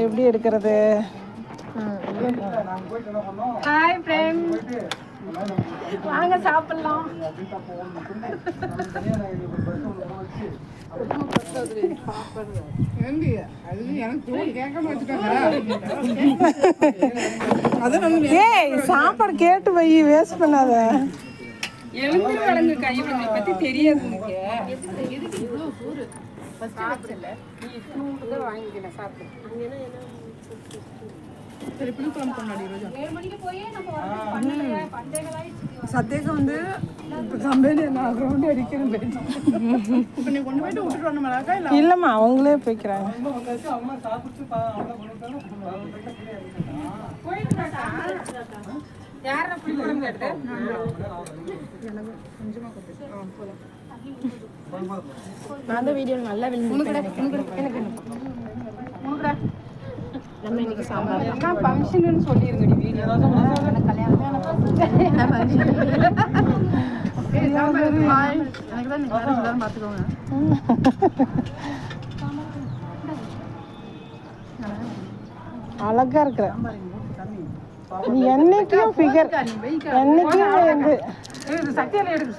எப்படி எடுக்கிறது? Hi friend, வாங்க சாப்பிடலாம். ஏய், சாப்பாடு கேட்டு வை, வேஸ்ட் பண்ணாத. எலும்பு வழங்கு கைவினை பத்தி தெரியாது. சத்தியக்கு வந்து கம்பெனி நான் கிரவுண்ட் அடிக்கிறேன். இல்லம்மா, அவங்களே போய்க்கிறாங்க. அந்த வீடியோ நல்லா நம்ம இன்னைக்கு சாம்பார் ஃபங்க்ஷன் சொல்லிருங்க. வீடியோ அழகா இருக்கிற நீ என்னைக்கும் ஃபிகர், என்னைக்கும் வந்து சத்தியால எடுக்க